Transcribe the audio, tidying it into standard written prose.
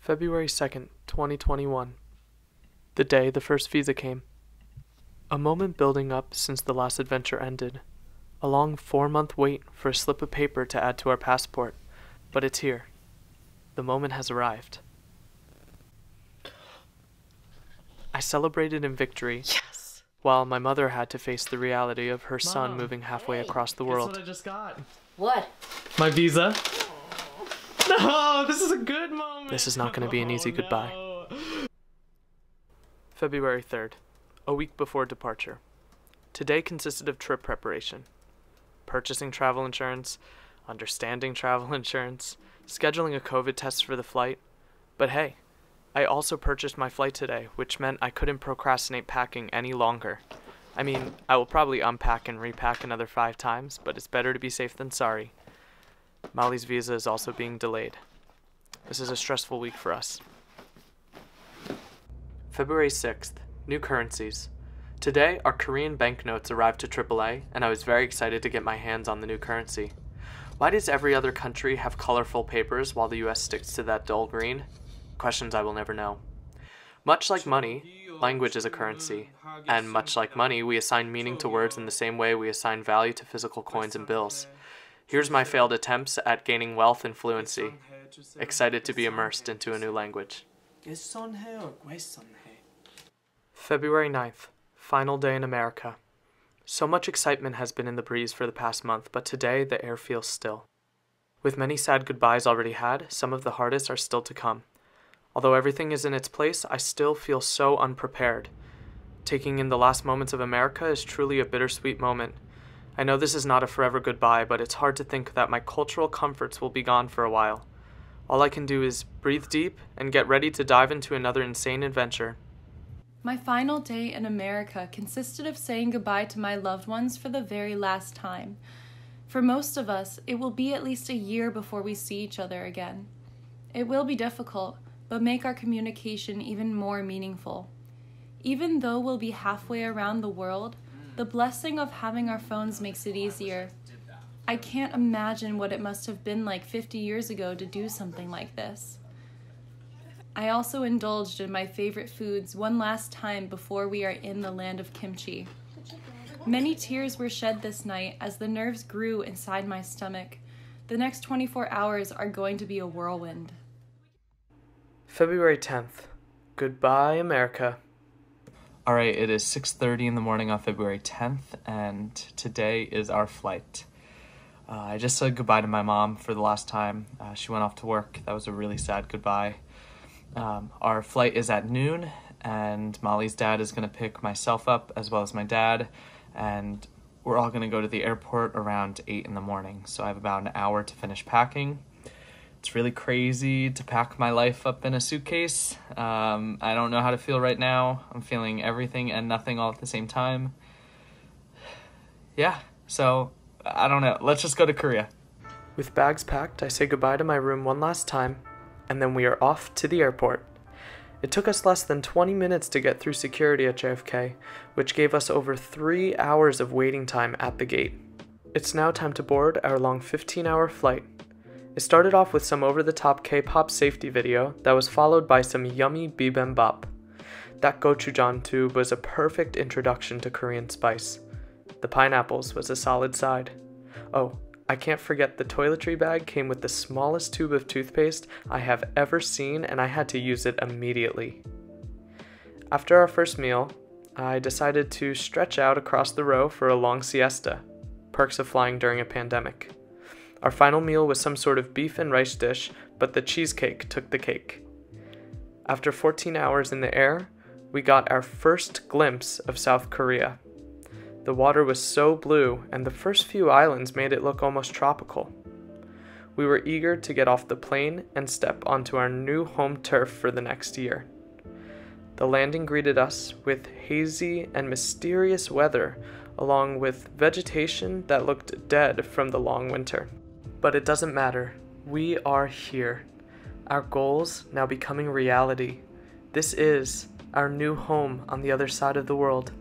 February 2nd, 2021. The day the first visa came. A moment building up since the last adventure ended. A long 4-month wait for a slip of paper to add to our passport. But it's here. The moment has arrived. I celebrated in victory. Yes! While my mother had to face the reality of her son Mom, moving halfway hey, across the guess world. what I just got? What? My visa. No, this is a good moment. This is not going to be an easy goodbye. No. February 3rd, a week before departure. Today consisted of trip preparation, purchasing travel insurance, understanding travel insurance, scheduling a COVID test for the flight. But hey, I also purchased my flight today, which meant I couldn't procrastinate packing any longer. I mean, I will probably unpack and repack another 5 times, but it's better to be safe than sorry. Molly's visa is also being delayed. This is a stressful week for us. February 6th, new currencies. Today, our Korean banknotes arrived to AAA, and I was very excited to get my hands on the new currency. Why does every other country have colorful papers while the US sticks to that dull green? Questions I will never know. Much like money, language is a currency, and much like money, we assign meaning to words in the same way we assign value to physical coins and bills. Here's my failed attempts at gaining wealth and fluency. Excited to be immersed into a new language. February 9th, final day in America. So much excitement has been in the breeze for the past month, but today the air feels still. With many sad goodbyes already had, some of the hardest are still to come. Although everything is in its place, I still feel so unprepared. Taking in the last moments of America is truly a bittersweet moment. I know this is not a forever goodbye, but it's hard to think that my cultural comforts will be gone for a while. All I can do is breathe deep and get ready to dive into another insane adventure. My final day in America consisted of saying goodbye to my loved ones for the very last time. For most of us, it will be at least a year before we see each other again. It will be difficult, but make our communication even more meaningful. Even though we'll be halfway around the world, the blessing of having our phones makes it easier. I can't imagine what it must have been like 50 years ago to do something like this. I also indulged in my favorite foods one last time before we are in the land of kimchi. Many tears were shed this night as the nerves grew inside my stomach. The next 24 hours are going to be a whirlwind. February 10th. Goodbye, America. Alright, it is 6:30 in the morning on February 10th, and today is our flight. I just said goodbye to my mom for the last time. She went off to work. That was a really sad goodbye. Our flight is at noon, and Molly's dad is going to pick myself up as well as my dad, and we're all going to go to the airport around 8 in the morning. So I have about an hour to finish packing. It's really crazy to pack my life up in a suitcase. I don't know how to feel right now. I'm feeling everything and nothing all at the same time. Yeah, so I don't know. Let's just go to Korea. With bags packed, I say goodbye to my room one last time, and then we are off to the airport. It took us less than 20 minutes to get through security at JFK, which gave us over 3 hours of waiting time at the gate. It's now time to board our long 15-hour flight. It started off with some over-the-top K-pop safety video that was followed by some yummy bibimbap. That gochujang tube was a perfect introduction to Korean spice. The pineapples was a solid side. Oh, I can't forget the toiletry bag came with the smallest tube of toothpaste I have ever seen, and I had to use it immediately. After our first meal, I decided to stretch out across the row for a long siesta. Perks of flying during a pandemic. Our final meal was some sort of beef and rice dish, but the cheesecake took the cake. After 14 hours in the air, we got our first glimpse of South Korea. The water was so blue, and the first few islands made it look almost tropical. We were eager to get off the plane and step onto our new home turf for the next year. The landing greeted us with hazy and mysterious weather, along with vegetation that looked dead from the long winter. But it doesn't matter. We are here. Our goals now becoming reality. This is our new home on the other side of the world.